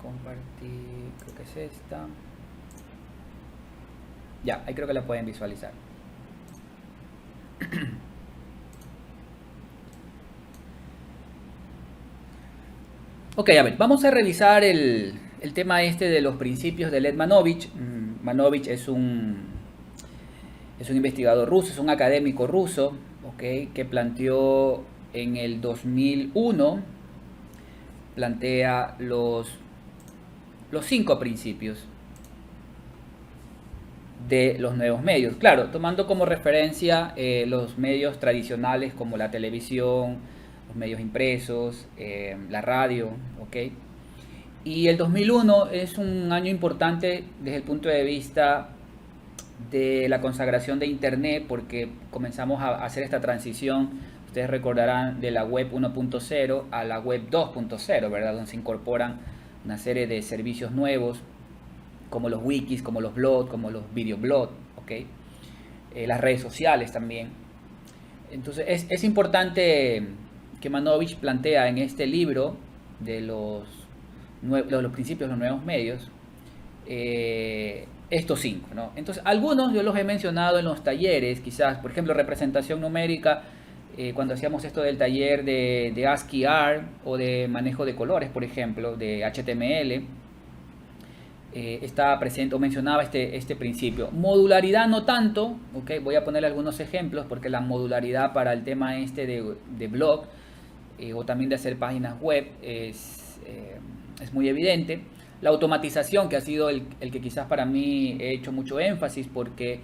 compartir, creo que es esta. Ya, ahí creo que la pueden visualizar. Ok, a ver, vamos a revisar el tema este de los principios de Led Manovich. Manovich es un investigador ruso, es un académico ruso, ok, que planteó en el 2001, plantea los 5 principios de los nuevos medios. Claro, tomando como referencia los medios tradicionales como la televisión, los medios impresos, la radio, ¿ok? Y el 2001 es un año importante desde el punto de vista de la consagración de Internet porque comenzamos a hacer esta transición, ustedes recordarán, de la web 1.0 a la web 2.0, ¿verdad? Donde se incorporan una serie de servicios nuevos como los wikis, como los blogs, como los videoblogs, ¿ok? Las redes sociales también. Entonces es importante que Manovich plantea en este libro de los principios de los nuevos medios, estos 5, ¿no? Entonces algunos yo los he mencionado en los talleres, quizás, por ejemplo, representación numérica, cuando hacíamos esto del taller de ASCII art o de manejo de colores, por ejemplo, de HTML, estaba presente o mencionaba este principio. Modularidad no tanto, ¿okay? Voy a poner algunos ejemplos porque la modularidad para el tema este de blog o también de hacer páginas web es muy evidente. La automatización, que ha sido el que quizás para mí he hecho mucho énfasis porque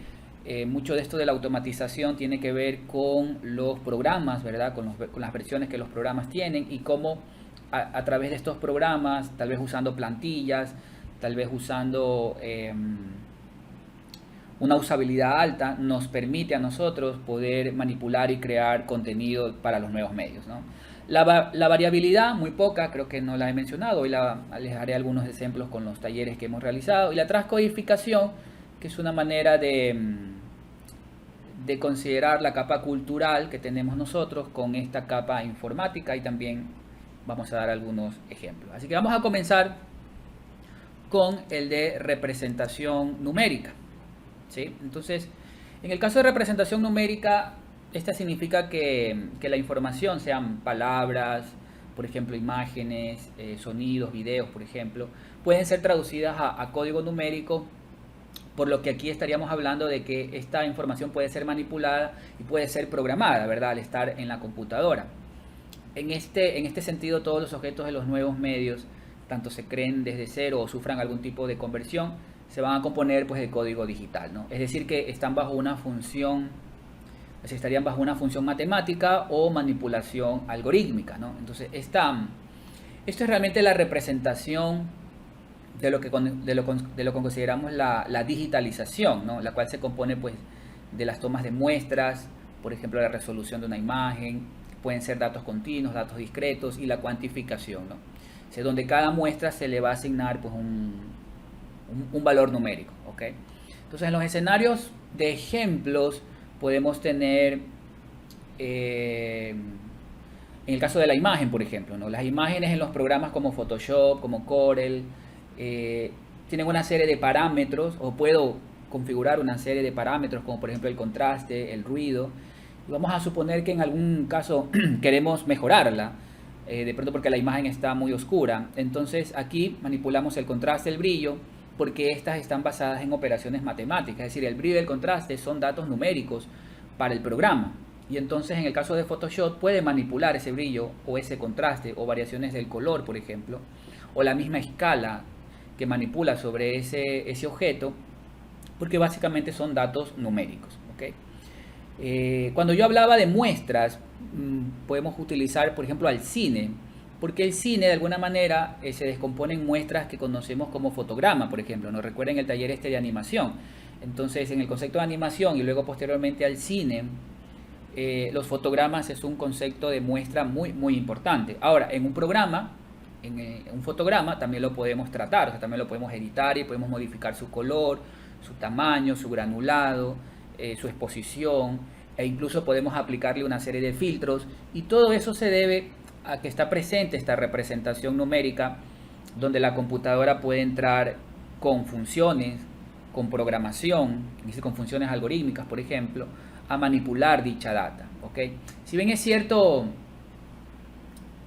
mucho de esto de la automatización tiene que ver con los programas, ¿verdad? Con las versiones que los programas tienen y cómo a través de estos programas, tal vez usando plantillas, tal vez usando una usabilidad alta, nos permite a nosotros poder manipular y crear contenido para los nuevos medios, ¿no? La variabilidad, muy poca, creo que no la he mencionado, hoy les haré algunos ejemplos con los talleres que hemos realizado. Y la transcodificación, que es una manera de considerar la capa cultural que tenemos nosotros con esta capa informática, y también vamos a dar algunos ejemplos. Así que vamos a comenzar con el de representación numérica, ¿sí? Entonces, en el caso de representación numérica, esta significa que la información, sean palabras, por ejemplo, imágenes, sonidos, videos, por ejemplo, pueden ser traducidas a código numérico, por lo que aquí estaríamos hablando de que esta información puede ser manipulada y puede ser programada, ¿verdad? Al estar en la computadora. En este sentido, todos los objetos de los nuevos medios, tanto se creen desde cero o sufran algún tipo de conversión, se van a componer pues de código digital, ¿no? Es decir, que están bajo una función, estarían bajo una función matemática o manipulación algorítmica, ¿no? Entonces, esto es realmente la representación de lo que consideramos la digitalización, ¿no? La cual se compone pues de las tomas de muestras, por ejemplo, la resolución de una imagen, pueden ser datos continuos, datos discretos y la cuantificación, ¿no? O sea, donde cada muestra se le va a asignar pues un valor numérico, ¿ok? Entonces, en los escenarios de ejemplos podemos tener, en el caso de la imagen, por ejemplo, ¿no? Las imágenes en los programas como Photoshop, como Corel, tienen una serie de parámetros, o puedo configurar una serie de parámetros como por ejemplo el contraste, el ruido, y vamos a suponer que en algún caso queremos mejorarla, de pronto porque la imagen está muy oscura. Entonces aquí manipulamos el contraste, el brillo, porque estas están basadas en operaciones matemáticas, es decir, el brillo y el contraste son datos numéricos para el programa. Y entonces en el caso de Photoshop puede manipular ese brillo o ese contraste o variaciones del color, por ejemplo, o la misma escala que manipula sobre ese objeto, porque básicamente son datos numéricos, ¿okay? Cuando yo hablaba de muestras, podemos utilizar, por ejemplo, al cine, porque el cine de alguna manera se descompone en muestras que conocemos como fotograma, por ejemplo. Nos recuerden el taller este de animación. Entonces, en el concepto de animación y luego posteriormente al cine, los fotogramas es un concepto de muestra muy, muy importante. Ahora, en un programa, en un fotograma también lo podemos tratar, o sea, también lo podemos editar y podemos modificar su color, su tamaño, su granulado, su exposición, e incluso podemos aplicarle una serie de filtros, y todo eso se debe a que está presente esta representación numérica donde la computadora puede entrar con funciones, con programación, es decir, con funciones algorítmicas, por ejemplo, a manipular dicha data. ¿Ok? Si bien es cierto,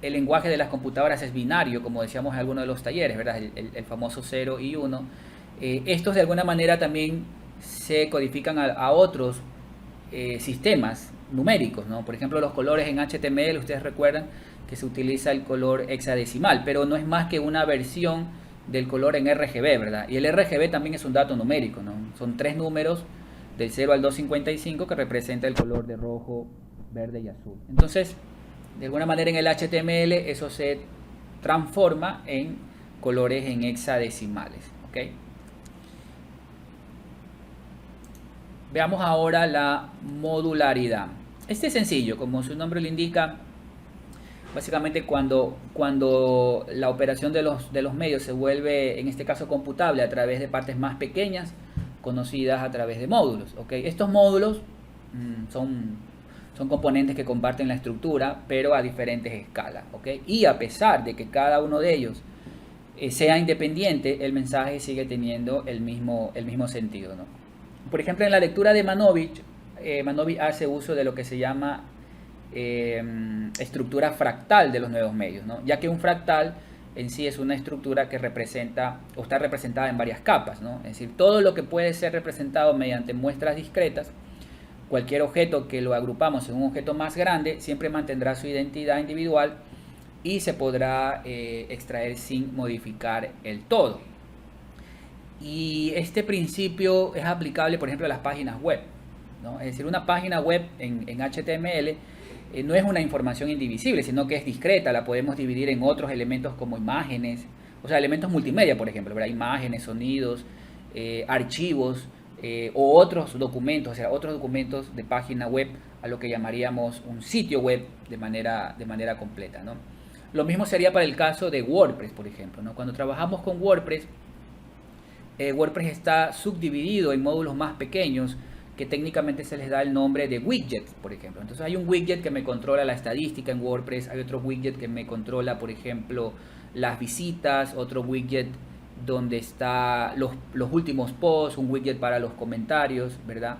el lenguaje de las computadoras es binario, como decíamos en algunos de los talleres, ¿verdad? El famoso 0 y 1. Estos de alguna manera también se codifican a otros sistemas numéricos, ¿no? Por ejemplo, los colores en HTML, ustedes recuerdan que se utiliza el color hexadecimal, pero no es más que una versión del color en RGB, ¿verdad? Y el RGB también es un dato numérico, ¿no? Son 3 números del 0 al 255 que representa el color de rojo, verde y azul. Entonces, de alguna manera en el HTML eso se transforma en colores en hexadecimales, ¿ok? Veamos ahora la modularidad. Este es sencillo, como su nombre lo indica. Básicamente cuando la operación de los medios se vuelve, en este caso, computable a través de partes más pequeñas, conocidas a través de módulos. ¿Okay? Estos módulos son componentes que comparten la estructura, pero a diferentes escalas. ¿Okay? Y a pesar de que cada uno de ellos sea independiente, el mensaje sigue teniendo el mismo sentido, ¿no? Por ejemplo, en la lectura de Manovich, Manovich hace uso de lo que se llama estructura fractal de los nuevos medios, ¿no? Ya que un fractal en sí es una estructura que representa o está representada en varias capas, ¿no? Es decir, todo lo que puede ser representado mediante muestras discretas, cualquier objeto que lo agrupamos en un objeto más grande siempre mantendrá su identidad individual y se podrá extraer sin modificar el todo. Y este principio es aplicable, por ejemplo, a las páginas web, ¿no? Es decir, una página web en HTML no es una información indivisible, sino que es discreta, la podemos dividir en otros elementos como imágenes, o sea, elementos multimedia, por ejemplo, ¿verdad? Imágenes, sonidos, archivos o otros documentos, o sea, otros documentos de página web, a lo que llamaríamos un sitio web de manera completa, ¿no? Lo mismo sería para el caso de WordPress, por ejemplo, ¿no? Cuando trabajamos con WordPress, WordPress está subdividido en módulos más pequeños que técnicamente se les da el nombre de widgets, por ejemplo. Entonces hay un widget que me controla la estadística en WordPress, hay otro widget que me controla, por ejemplo, las visitas, otro widget donde está los últimos posts, un widget para los comentarios, ¿verdad?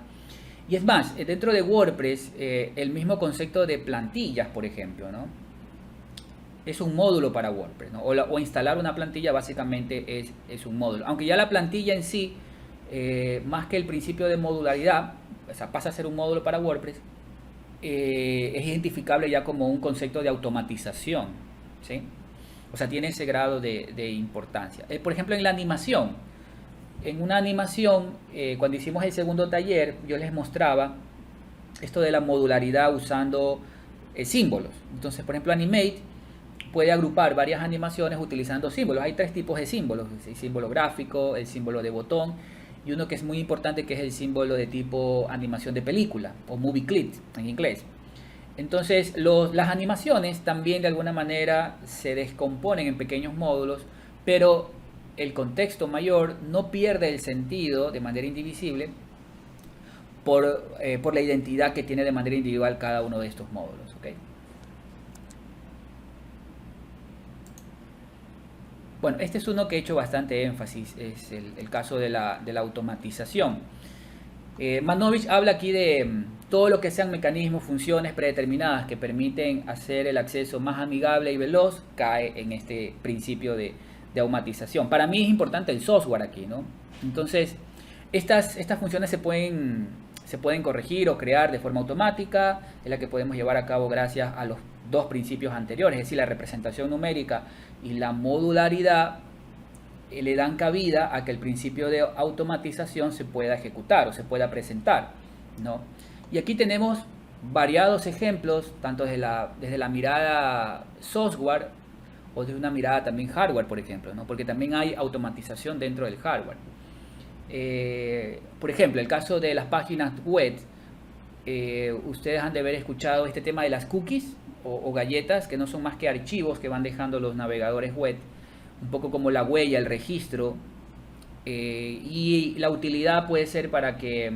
Y es más, dentro de WordPress, el mismo concepto de plantillas, por ejemplo, ¿no? Es un módulo para WordPress, ¿no? O instalar una plantilla básicamente es un módulo. Aunque ya la plantilla en sí, más que el principio de modularidad, o sea, pasa a ser un módulo para WordPress, es identificable ya como un concepto de automatización, ¿sí? O sea, tiene ese grado de importancia. Por ejemplo, en la animación. En una animación, cuando hicimos el segundo taller, yo les mostraba esto de la modularidad usando símbolos. Entonces, por ejemplo, Animate puede agrupar varias animaciones utilizando símbolos. Hay 3 tipos de símbolos: el símbolo gráfico, el símbolo de botón y uno que es muy importante, que es el símbolo de tipo animación de película o movie clip en inglés. Entonces las animaciones también de alguna manera se descomponen en pequeños módulos, pero el contexto mayor no pierde el sentido de manera indivisible por la identidad que tiene de manera individual cada uno de estos módulos, ¿okay? Bueno, este es uno que he hecho bastante énfasis, es el caso de la automatización. Manovich habla aquí de todo lo que sean mecanismos, funciones predeterminadas que permiten hacer el acceso más amigable y veloz, cae en este principio de automatización. Para mí es importante el software aquí, ¿no? Entonces, estas funciones se pueden corregir o crear de forma automática, es la que podemos llevar a cabo gracias a los 2 principios anteriores, es decir, la representación numérica y la modularidad le dan cabida a que el principio de automatización se pueda ejecutar o se pueda presentar, ¿no? Y aquí tenemos variados ejemplos, tanto desde la mirada software o desde una mirada también hardware, por ejemplo, ¿no? Porque también hay automatización dentro del hardware. Por ejemplo, el caso de las páginas web, ustedes han de haber escuchado este tema de las cookies o galletas, que no son más que archivos que van dejando los navegadores web, un poco como la huella, el registro, y la utilidad puede ser para que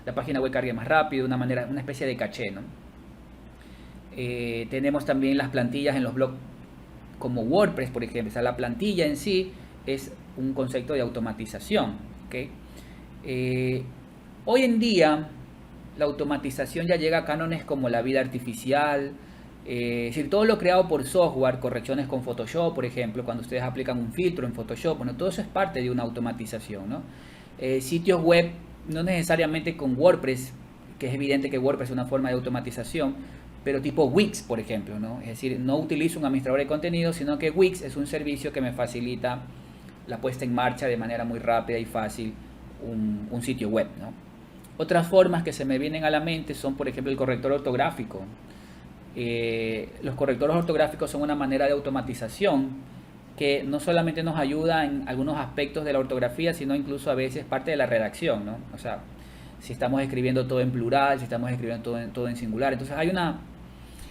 la página web cargue más rápido, una especie de caché, ¿no? Tenemos también las plantillas en los blogs como WordPress, por ejemplo. O sea, la plantilla en sí es un concepto de automatización. ¿Okay? Hoy en día la automatización ya llega a cánones como la vida artificial, es decir, todo lo creado por software, correcciones con Photoshop, por ejemplo, cuando ustedes aplican un filtro en Photoshop, bueno, todo eso es parte de una automatización, ¿no? Sitios web, no necesariamente con WordPress, que es evidente que WordPress es una forma de automatización, pero tipo Wix, por ejemplo, ¿no? Es decir, no utilizo un administrador de contenido, sino que Wix es un servicio que me facilita la puesta en marcha de manera muy rápida y fácil un sitio web, ¿no? Otras formas que se me vienen a la mente son, por ejemplo, el corrector ortográfico. Los correctores ortográficos son una manera de automatización que no solamente nos ayuda en algunos aspectos de la ortografía, sino incluso a veces parte de la redacción, ¿no? O sea, si estamos escribiendo todo en plural, si estamos escribiendo todo en singular. Entonces hay una...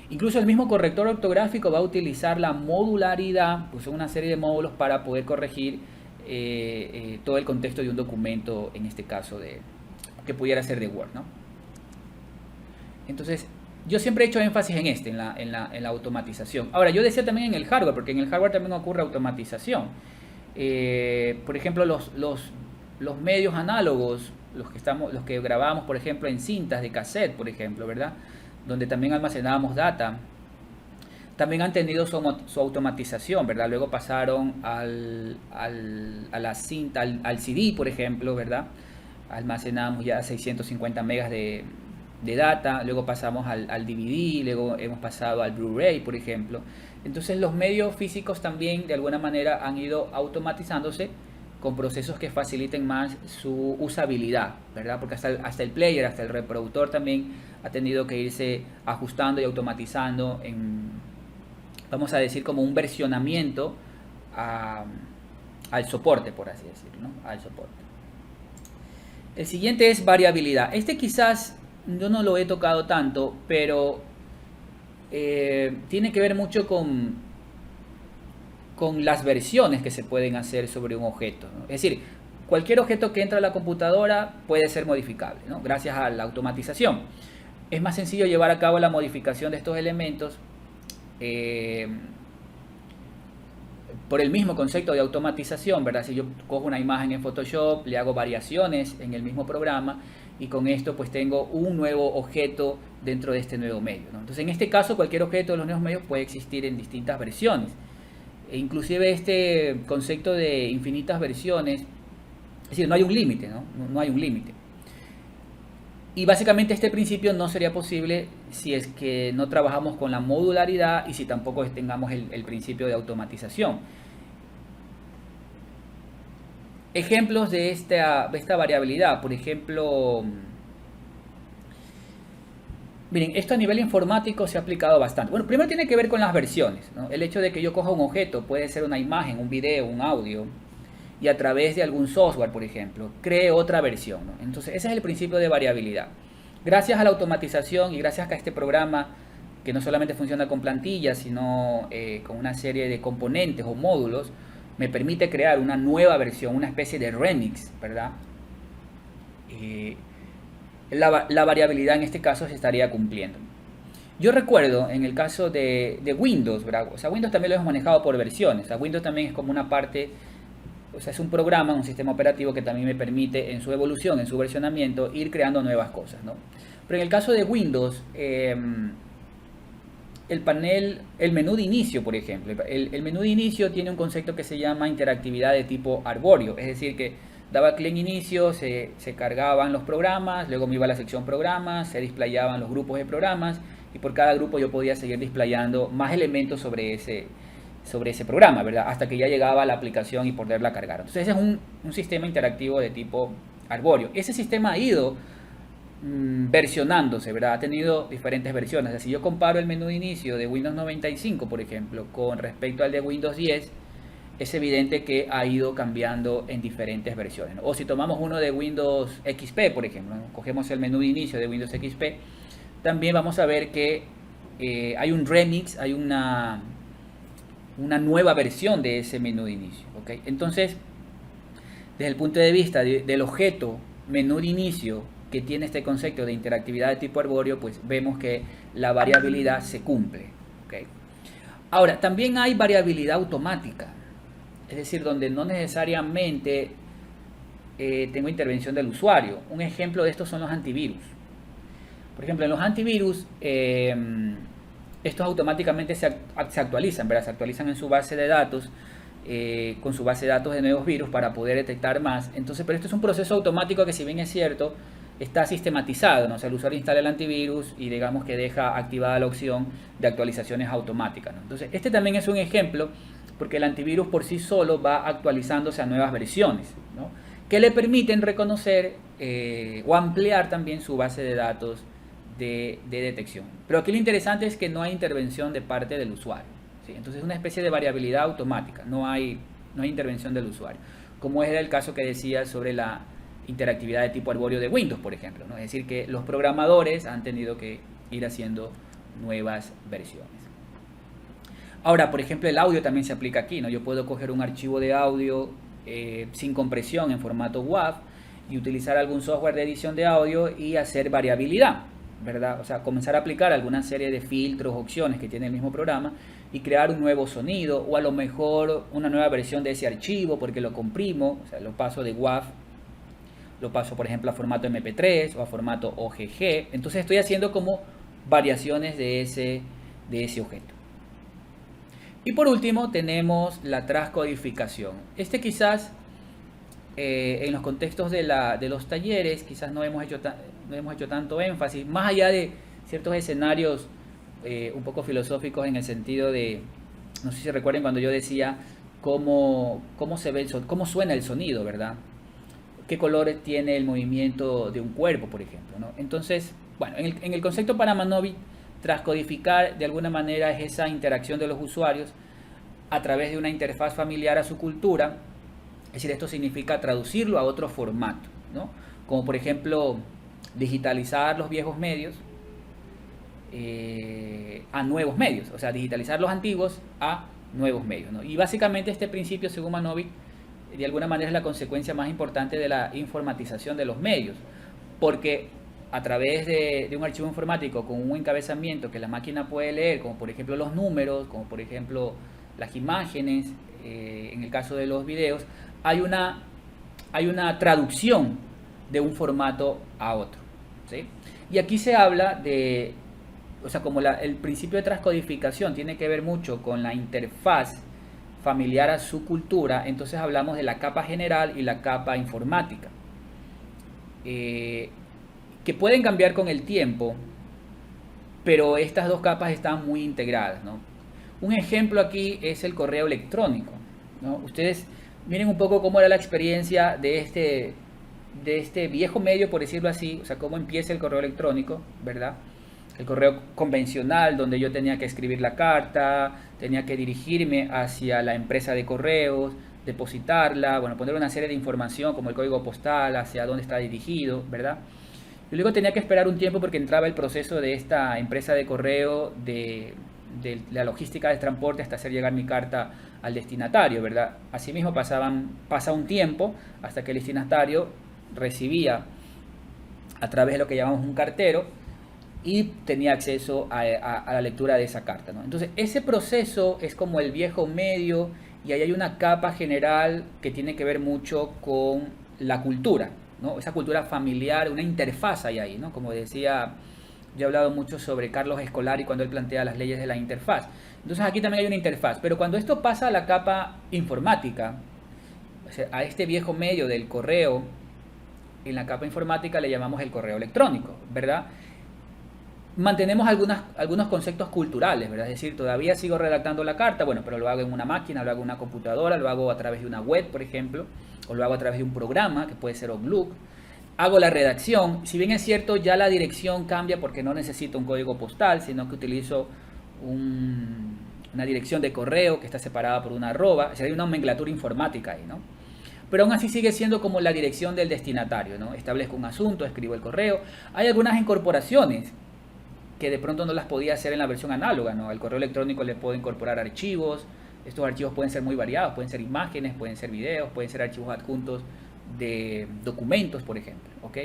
Incluso el mismo corrector ortográfico va a utilizar la modularidad, pues son una serie de módulos para poder corregir todo el contexto de un documento, en este caso que pudiera ser de Word, ¿no? Entonces, yo siempre he hecho énfasis en la automatización. Ahora, yo decía también en el hardware, porque en el hardware también ocurre automatización. Por ejemplo, los medios análogos, los que grabábamos, por ejemplo, en cintas de cassette, por ejemplo, ¿verdad? Donde también almacenábamos data, también han tenido su automatización, ¿verdad? Luego pasaron a la cinta, al CD, por ejemplo, ¿verdad? Almacenamos ya 650 megas de data, luego pasamos al DVD, luego hemos pasado al Blu-ray, por ejemplo. Entonces los medios físicos también de alguna manera han ido automatizándose con procesos que faciliten más su usabilidad, ¿verdad? Porque hasta el player, hasta el reproductor también ha tenido que irse ajustando y automatizando vamos a decir, como un versionamiento al soporte, por así decirlo, ¿no? Al soporte. El siguiente es variabilidad. Este quizás yo no lo he tocado tanto, pero tiene que ver mucho con las versiones que se pueden hacer sobre un objeto, ¿no? Es decir, cualquier objeto que entra a la computadora puede ser modificable, ¿no? Gracias a la automatización. Es más sencillo llevar a cabo la modificación de estos elementos por el mismo concepto de automatización, ¿verdad? Si yo cojo una imagen en Photoshop, le hago variaciones en el mismo programa y con esto pues tengo un nuevo objeto dentro de este nuevo medio, ¿no? Entonces en este caso cualquier objeto de los nuevos medios puede existir en distintas versiones. E inclusive este concepto de infinitas versiones, es decir, no hay un límite, ¿no? No hay un límite. Y básicamente este principio no sería posible si es que no trabajamos con la modularidad y si tampoco tengamos el principio de automatización. Ejemplos de esta variabilidad, por ejemplo, miren, esto a nivel informático se ha aplicado bastante. Bueno, primero tiene que ver con las versiones, ¿no? El hecho de que yo coja un objeto, puede ser una imagen, un video, un audio, y a través de algún software, por ejemplo, cree otra versión, ¿no? Entonces ese es el principio de variabilidad. Gracias a la automatización y gracias a este programa que no solamente funciona con plantillas, sino con una serie de componentes o módulos, me permite crear una nueva versión, una especie de remix, ¿verdad? La variabilidad en este caso se estaría cumpliendo. Yo recuerdo en el caso de Windows, ¿verdad? O sea, Windows también lo hemos manejado por versiones. O sea, Windows también es como una parte, o sea, es un programa, un sistema operativo que también me permite en su evolución, en su versionamiento, ir creando nuevas cosas, ¿no? Pero en el caso de Windows, el menú de inicio, por ejemplo, el menú de inicio tiene un concepto que se llama interactividad de tipo arbóreo, es decir, que daba clic en inicio, se cargaban los programas, luego me iba a la sección programas, se displayaban los grupos de programas y por cada grupo yo podía seguir displayando más elementos sobre ese programa, ¿verdad? Hasta que ya llegaba a la aplicación y poderla cargar. Entonces ese es un sistema interactivo de tipo arbóreo. Ese sistema ha ido versionándose, ¿verdad? Ha tenido diferentes versiones. O sea, si yo comparo el menú de inicio de Windows 95, por ejemplo, con respecto al de Windows 10, es evidente que ha ido cambiando en diferentes versiones, ¿no? O si tomamos uno de Windows XP, por ejemplo, ¿no? Cogemos el menú de inicio de Windows XP, también vamos a ver que hay un remix, hay una nueva versión de ese menú de inicio, ¿ok? Entonces, desde el punto de vista del objeto menú de inicio que tiene este concepto de interactividad de tipo arbóreo, pues vemos que la variabilidad se cumple, ¿ok? Ahora, también hay variabilidad automática, es decir, donde no necesariamente tengo intervención del usuario. Un ejemplo de esto son los antivirus. Por ejemplo, en los antivirus, estos automáticamente se actualizan, ¿verdad? Se actualizan en su base de datos, con su base de datos de nuevos virus para poder detectar más. Entonces, pero esto es un proceso automático que, si bien es cierto, está sistematizado, ¿no? O sea, el usuario instala el antivirus y digamos que deja activada la opción de actualizaciones automáticas, ¿no? Entonces, este también es un ejemplo, porque el antivirus por sí solo va actualizándose a nuevas versiones, ¿no? Que le permiten reconocer o ampliar también su base de datos de detección. Pero aquí lo interesante es que no hay intervención de parte del usuario, ¿sí? Entonces es una especie de variabilidad automática, no hay intervención del usuario, como era el caso que decía sobre la interactividad de tipo arbóreo de Windows, por ejemplo, ¿no? Es decir, que los programadores han tenido que ir haciendo nuevas versiones. Ahora, por ejemplo, el audio también se aplica aquí, ¿no? Yo puedo coger un archivo de audio sin compresión en formato WAV y utilizar algún software de edición de audio y hacer variabilidad, ¿verdad? O sea, comenzar a aplicar alguna serie de filtros, opciones que tiene el mismo programa y crear un nuevo sonido, o a lo mejor una nueva versión de ese archivo porque lo comprimo, o sea, lo paso de WAV, lo paso por ejemplo a formato MP3 o a formato OGG. Entonces estoy haciendo como variaciones de ese objeto. Y por último tenemos la transcodificación. Este quizás en los contextos de los talleres quizás no hemos hecho tanto énfasis, más allá de ciertos escenarios un poco filosóficos, en el sentido de, no sé si recuerden cuando yo decía cómo suena el sonido, ¿verdad? Qué colores tiene el movimiento de un cuerpo, por ejemplo, ¿no? Entonces, bueno, en el concepto Paramanóvic, transcodificar de alguna manera es esa interacción de los usuarios a través de una interfaz familiar a su cultura. Es decir, esto significa traducirlo a otro formato, ¿no? Como por ejemplo digitalizar los viejos medios a nuevos medios, o sea, digitalizar los antiguos a nuevos medios, ¿no? Y básicamente este principio, según Manovic, de alguna manera es la consecuencia más importante de la informatización de los medios, porque a través de un archivo informático con un encabezamiento que la máquina puede leer, como por ejemplo los números, como por ejemplo las imágenes, en el caso de los videos, hay una traducción de un formato a otro, ¿sí? Y aquí se habla de, o sea, como el principio de transcodificación tiene que ver mucho con la interfaz familiar a su cultura, entonces hablamos de la capa general y la capa informática, que pueden cambiar con el tiempo, pero estas dos capas están muy integradas, ¿no? Un ejemplo aquí es el correo electrónico, ¿no? Ustedes miren un poco cómo era la experiencia de este viejo medio, por decirlo así, o sea, cómo empieza el correo electrónico, ¿verdad? El correo convencional, donde yo tenía que escribir la carta, tenía que dirigirme hacia la empresa de correos, depositarla, bueno, poner una serie de información como el código postal, hacia dónde está dirigido, ¿verdad? Y luego tenía que esperar un tiempo porque entraba el proceso de esta empresa de correo, de la logística de transporte hasta hacer llegar mi carta al destinatario, ¿verdad? Asimismo pasa un tiempo hasta que el destinatario recibía a través de lo que llamamos un cartero y tenía acceso a la lectura de esa carta, ¿no? Entonces ese proceso es como el viejo medio, y ahí hay una capa general que tiene que ver mucho con la cultura, ¿no? Esa cultura familiar, una interfaz hay ahí, ¿no? Como decía, yo he hablado mucho sobre Carlos Escolari cuando él plantea las leyes de la interfaz. Entonces aquí también hay una interfaz, pero cuando esto pasa a la capa informática, o sea, a este viejo medio del correo, en la capa informática le llamamos el correo electrónico, ¿verdad? Mantenemos algunos conceptos culturales, ¿verdad? Es decir, todavía sigo redactando la carta, bueno, pero lo hago en una máquina, lo hago en una computadora, lo hago a través de una web, por ejemplo, o lo hago a través de un programa, que puede ser Outlook. Hago la redacción, si bien es cierto, ya la dirección cambia porque no necesito un código postal, sino que utilizo una dirección de correo que está separada por una arroba, o sea, hay una nomenclatura informática ahí, ¿no? Pero aún así sigue siendo como la dirección del destinatario, ¿no? Establezco un asunto, escribo el correo. Hay algunas incorporaciones que de pronto no las podía hacer en la versión análoga, ¿no? Al correo electrónico le puedo incorporar archivos. Estos archivos pueden ser muy variados, pueden ser imágenes, pueden ser videos, pueden ser archivos adjuntos de documentos, por ejemplo, ¿ok?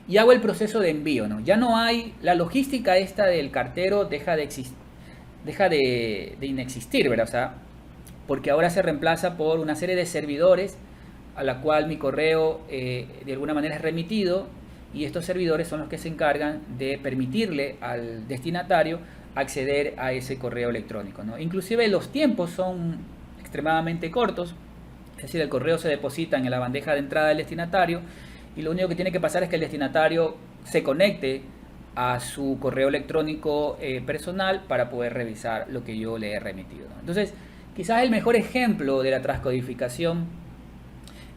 Y hago el proceso de envío, ¿no? Ya no hay, la logística esta del cartero deja de deja de inexistir, ¿verdad? O sea, porque ahora se reemplaza por una serie de servidores a la cual mi correo de alguna manera es remitido, y estos servidores son los que se encargan de permitirle al destinatario acceder a ese correo electrónico, ¿no? Inclusive los tiempos son extremadamente cortos, es decir, el correo se deposita en la bandeja de entrada del destinatario y lo único que tiene que pasar es que el destinatario se conecte a su correo electrónico personal para poder revisar lo que yo le he remitido, ¿no? Entonces, quizás el mejor ejemplo de la transcodificación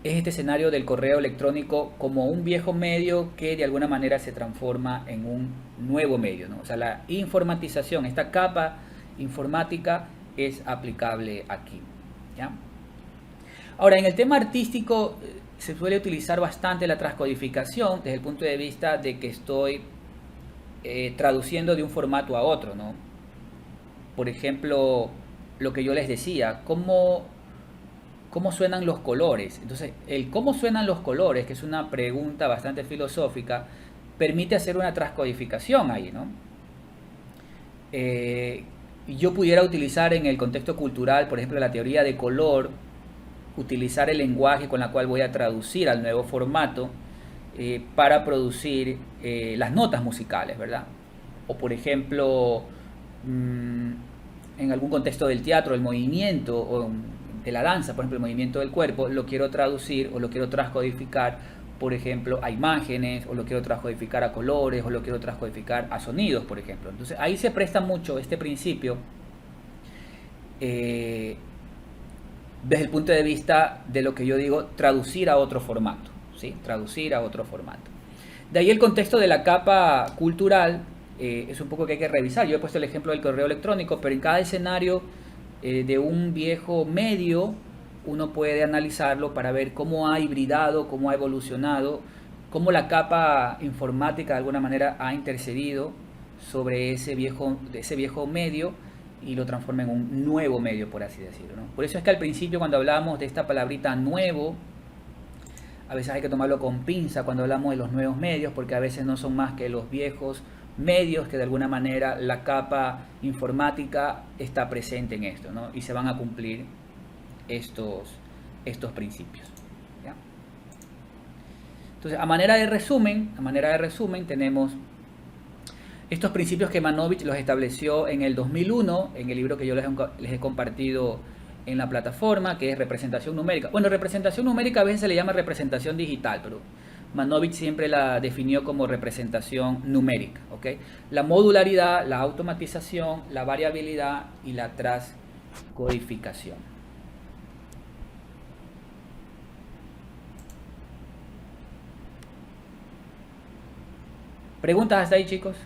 es este escenario del correo electrónico como un viejo medio que de alguna manera se transforma en un nuevo medio, ¿no? O sea, la informatización, esta capa informática es aplicable aquí, ¿ya? Ahora, en el tema artístico se suele utilizar bastante la transcodificación desde el punto de vista de que estoy traduciendo de un formato a otro, ¿no? Por ejemplo, lo que yo les decía, cómo suenan los colores. Entonces, el cómo suenan los colores, que es una pregunta bastante filosófica, permite hacer una transcodificación ahí, ¿no? Yo pudiera utilizar en el contexto cultural, por ejemplo, la teoría de color, utilizar el lenguaje con la cual voy a traducir al nuevo formato para producir las notas musicales, ¿verdad? O por ejemplo, en algún contexto del teatro, el movimiento o de la danza, por ejemplo, el movimiento del cuerpo, lo quiero traducir o lo quiero transcodificar, por ejemplo, a imágenes, o lo quiero transcodificar a colores, o lo quiero transcodificar a sonidos, por ejemplo. Entonces ahí se presta mucho este principio desde el punto de vista de lo que yo digo, traducir a otro formato, ¿sí? Traducir a otro formato. De ahí el contexto de la capa cultural es un poco que hay que revisar. Yo he puesto el ejemplo del correo electrónico, pero en cada escenario de un viejo medio uno puede analizarlo para ver cómo ha hibridado, cómo ha evolucionado, cómo la capa informática de alguna manera ha intercedido sobre ese viejo medio y lo transforma en un nuevo medio, por así decirlo, ¿no? Por eso es que al principio, cuando hablábamos de esta palabrita nuevo, a veces hay que tomarlo con pinza cuando hablamos de los nuevos medios, porque a veces no son más que los viejos medios que de alguna manera la capa informática está presente en esto, ¿no? Y se van a cumplir estos principios, ¿ya? Entonces, a manera de resumen tenemos estos principios que Manovich los estableció en el 2001, en el libro que yo les he compartido en la plataforma, que es representación numérica. Bueno, representación numérica a veces se le llama representación digital, pero Manovich siempre la definió como representación numérica, ¿ok? La modularidad, la automatización, la variabilidad y la transcodificación. ¿Preguntas hasta ahí, chicos?